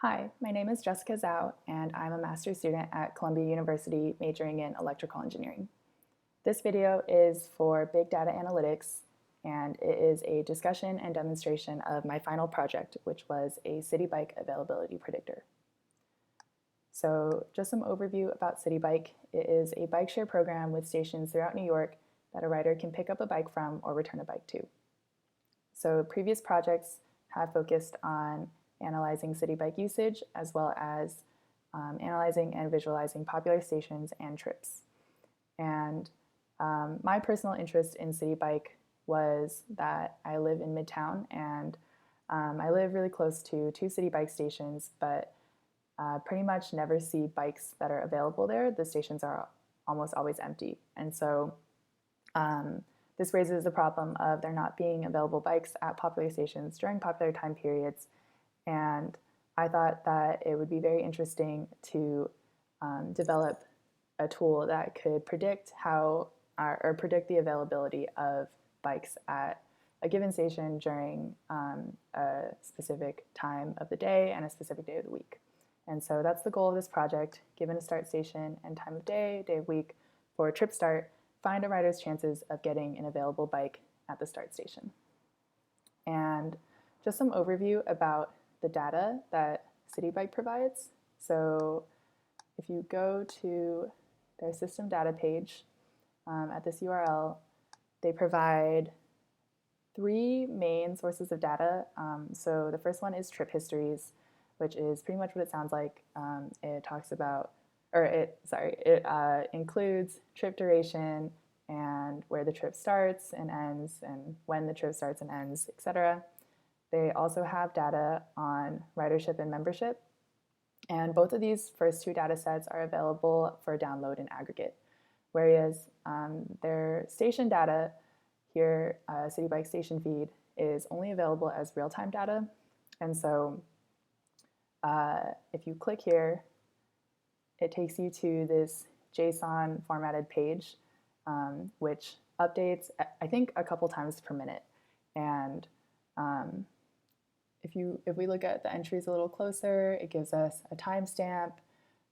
Hi, my name is Jessica Zhao, and I'm a master's student at Columbia University majoring in electrical engineering. This video is for big data analytics, and it is a discussion and demonstration of my final project, which was a Citi Bike availability predictor. So just some overview about Citi Bike. It is a bike share program with stations throughout New York that a rider can pick up a bike from or return a bike to. So previous projects have focused on analyzing Citi Bike usage, as well as analyzing and visualizing popular stations and trips. And my personal interest in Citi Bike was that I live in Midtown, and I live really close to two Citi Bike stations, but pretty much never see bikes that are available there. The stations are almost always empty. And so this raises the problem of there not being available bikes at popular stations during popular time periods. And I thought that it would be very interesting to develop a tool that could predict how or predict the availability of bikes at a given station during a specific time of the day and a specific day of the week. And so that's the goal of this project: given a start station and time of day of week for a trip start, find a rider's chances of getting an available bike at the start station. And just some overview about the data that Citi Bike provides. So if you go to their system data page at this URL, they provide three main sources of data. So the first one is trip histories, which is pretty much what it sounds like. It talks about, it includes trip duration and where the trip starts and ends and when the trip starts and ends, etc. They also have data on ridership and membership. And both of these first two data sets are available for download in aggregate. Whereas their station data here, Citi Bike station feed, is only available as real-time data. And so if you click here, it takes you to this JSON formatted page, which updates, I think, a couple times per minute. And if we look at the entries a little closer, it gives us a timestamp,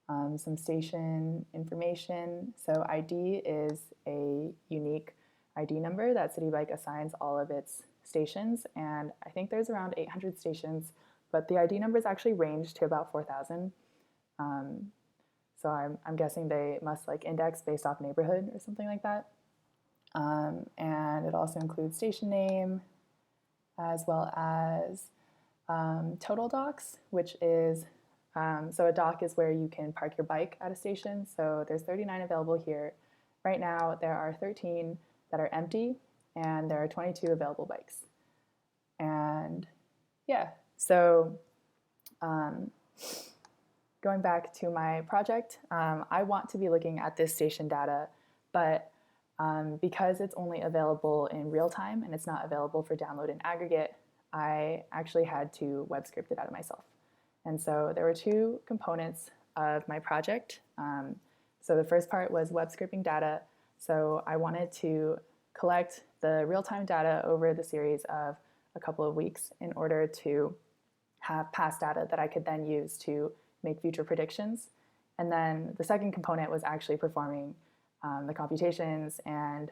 some station information. So ID is a unique ID number that Citi Bike assigns all of its stations, and I think there's around 800 stations, but the ID numbers actually range to about 4,000. So I'm guessing they must index based off neighborhood or something like that. And it also includes station name, as well as total docks, which is, so a dock is where you can park your bike at a station. So there's 39 available here. Right now there are 13 that are empty, and there are 22 available bikes. And yeah, so going back to my project, I want to be looking at this station data, but because it's only available in real time and it's not available for download in aggregate, I actually had to web script it out of myself. And so there were two components of my project. So the first part was web scraping data. So I wanted to collect the real-time data over the series of a couple of weeks in order to have past data that I could then use to make future predictions. And then the second component was actually performing the computations and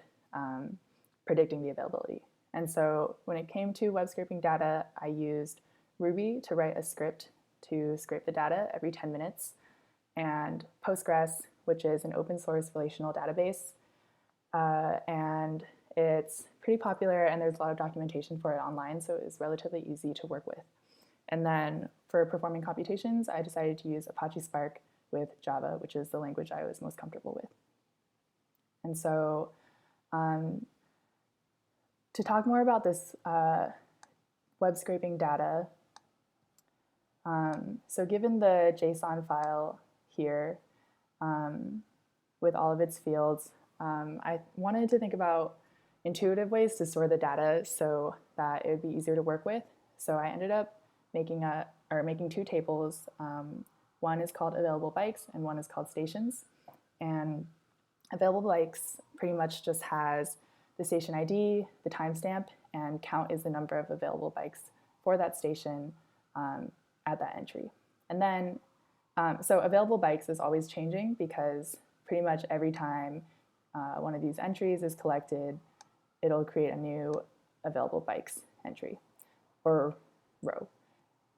predicting the availability. And so when it came to web scraping data, I used Ruby to write a script to scrape the data every 10 minutes, and Postgres, which is an open source relational database. And it's pretty popular, and there's a lot of documentation for it online, so it's relatively easy to work with. And then for performing computations, I decided to use Apache Spark with Java, which is the language I was most comfortable with. And so to talk more about this web scraping data, so given the JSON file here with all of its fields, I wanted to think about intuitive ways to store the data so that it would be easier to work with. So I ended up making two tables. One is called available bikes and one is called stations. And available bikes pretty much just has the station ID, the timestamp, and count is the number of available bikes for that station at that entry. And then, so available bikes is always changing because pretty much every time one of these entries is collected, it'll create a new available bikes entry or row.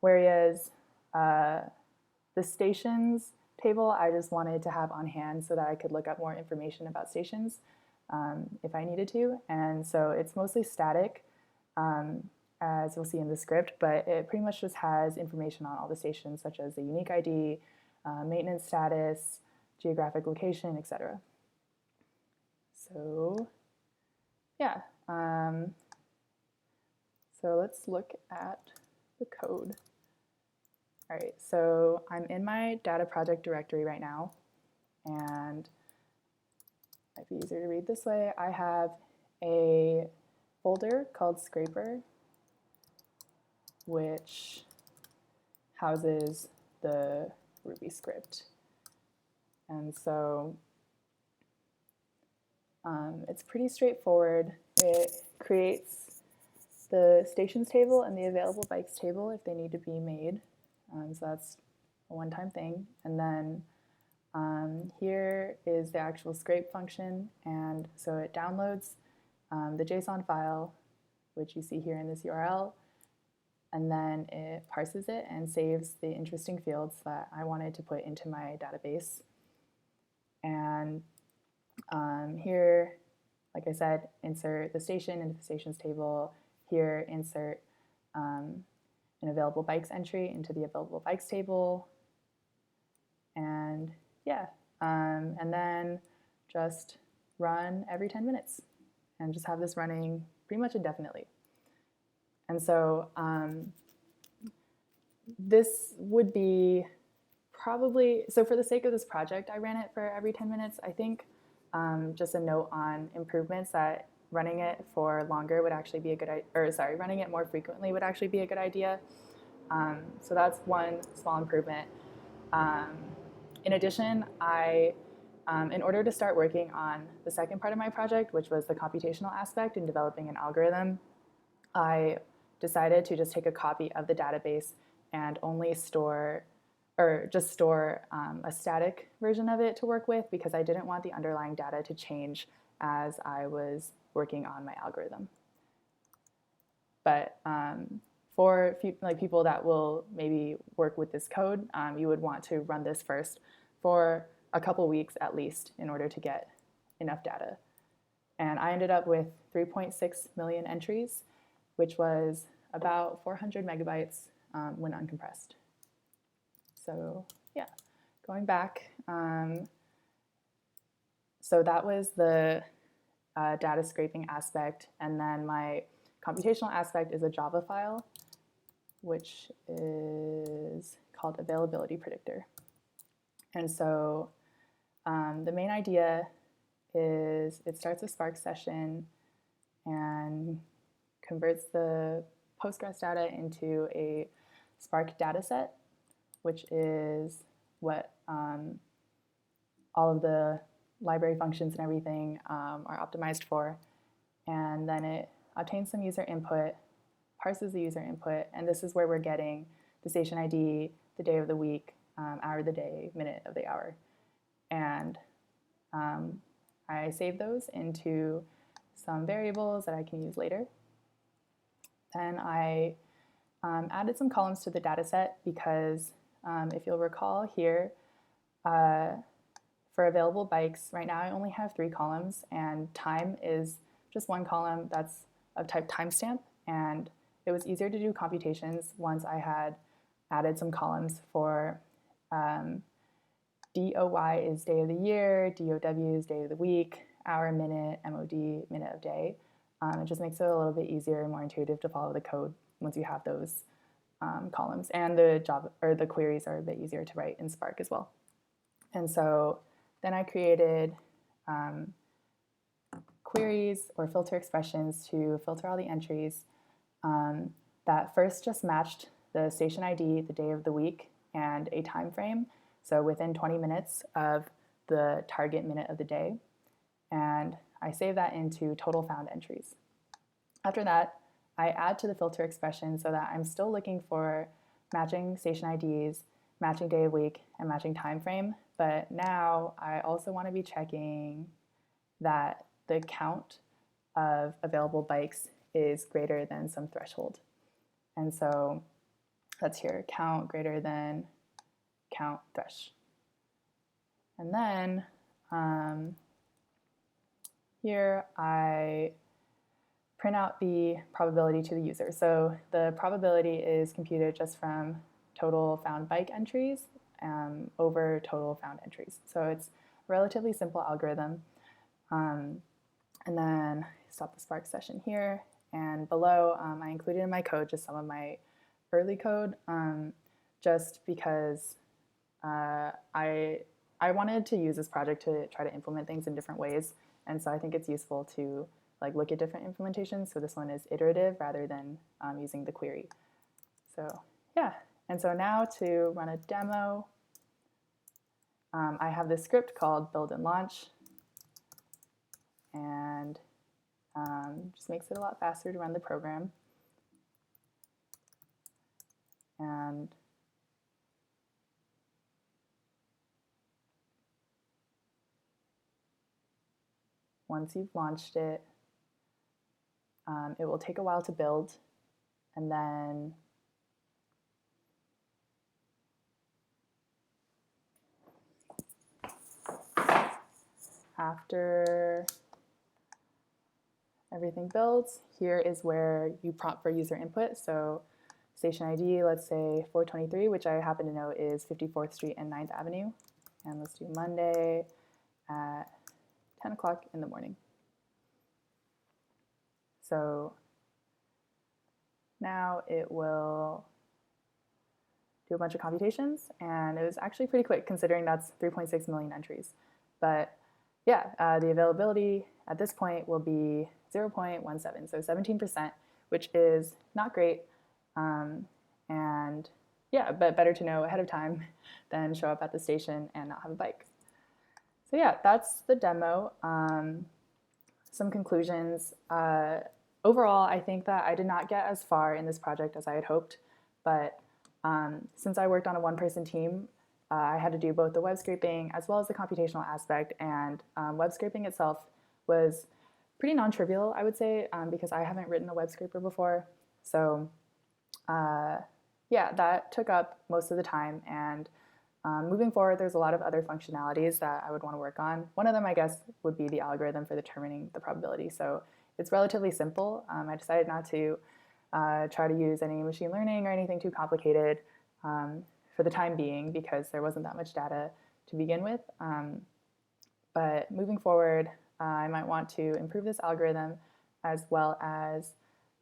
Whereas the stations table, I just wanted to have on hand so that I could look up more information about stations if I needed to. And so it's mostly static, as you'll see in the script, but it pretty much just has information on all the stations, such as the unique ID, maintenance status, geographic location, etc. So yeah, so let's look at the code. All right, so I'm in my data project directory right now, and it might be easier to read this way. I have a folder called Scraper, which houses the Ruby script. And so it's pretty straightforward. It creates the stations table and the available bikes table if they need to be made. So that's a one-time thing. And then here is the actual scrape function. And so it downloads the JSON file, which you see here in this URL, and then it parses it and saves the interesting fields that I wanted to put into my database. And here, like I said, insert the station into the stations table. Here, insert an available bikes entry into the available bikes table. And yeah, and then just run every 10 minutes and just have this running pretty much indefinitely. And so this would be probably, so for the sake of this project, I ran it for every 10 minutes. I think just a note on improvements that running it for longer would actually be a good idea, or sorry, running it more frequently would actually be a good idea. So that's one small improvement. In addition, in order to start working on the second part of my project, which was the computational aspect in developing an algorithm, I decided to just take a copy of the database and only store, or just store a static version of it to work with, because I didn't want the underlying data to change as I was working on my algorithm. But for people that will maybe work with this code, you would want to run this first for a couple weeks at least in order to get enough data. And I ended up with 3.6 million entries, which was about 400 megabytes when uncompressed. So yeah, going back, so that was the data scraping aspect, and then my computational aspect is a Java file, which is called availability predictor. And so the main idea is it starts a Spark session and converts the Postgres data into a Spark dataset, which is what all of the library functions and everything are optimized for. And then it obtains some user input, parses the user input, and this is where we're getting the station ID, the day of the week, hour of the day, minute of the hour. And I save those into some variables that I can use later. Then I added some columns to the data set because if you'll recall here, for available bikes, right now I only have 3 columns, and time is just one column that's of type timestamp, and it was easier to do computations once I had added some columns for DOY is day of the year, DOW is day of the week, hour, minute, MOD, minute of day. It just makes it a little bit easier and more intuitive to follow the code once you have those columns, and the Java or the queries are a bit easier to write in Spark as well. And so then I created queries or filter expressions to filter all the entries that first just matched the station ID, the day of the week, and a time frame, so within 20 minutes of the target minute of the day. And I save that into total found entries. After that, I add to the filter expression so that I'm still looking for matching station IDs matching day of week, and matching time frame. But now I also want to be checking that the count of available bikes is greater than some threshold. And so that's here, count greater than count thresh. And then here I print out the probability to the user. So the probability is computed just from total found bike entries over total found entries. So it's a relatively simple algorithm. And then stop the Spark session here. And below, I included in my code just some of my early code, just because I wanted to use this project to try to implement things in different ways. And so I think it's useful to look at different implementations. So this one is iterative rather than using the query. So yeah, and so now to run a demo, I have this script called build and launch, and just makes it a lot faster to run the program. And once you've launched it, it will take a while to build, and then after everything builds, here is where you prompt for user input. So station ID, let's say 423, which I happen to know is 54th Street and 9th Avenue. And let's do Monday at 10 o'clock in the morning. So now it will do a bunch of computations, and it was actually pretty quick considering that's 3.6 million entries. But yeah, the availability at this point will be 0.17, so 17%, which is not great. And yeah, but better to know ahead of time than show up at the station and not have a bike. So yeah, that's the demo. Some conclusions. Overall, I think that I did not get as far in this project as I had hoped, but since I worked on a one-person team, I had to do both the web scraping as well as the computational aspect, and web scraping itself was pretty non-trivial, I would say, because I haven't written a web scraper before. So yeah, that took up most of the time, and moving forward, there's a lot of other functionalities that I would want to work on. One of them, I guess, would be the algorithm for determining the probability. So it's relatively simple. I decided not to try to use any machine learning or anything too complicated for the time being, because there wasn't that much data to begin with. But moving forward, I might want to improve this algorithm as well as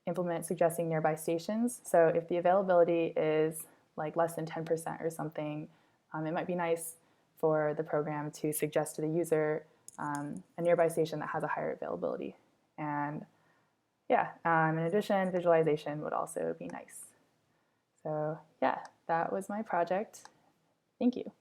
implement suggesting nearby stations. So if the availability is like less than 10% or something, it might be nice for the program to suggest to the user a nearby station that has a higher availability. And yeah, in addition, visualization would also be nice. So yeah, that was my project. Thank you.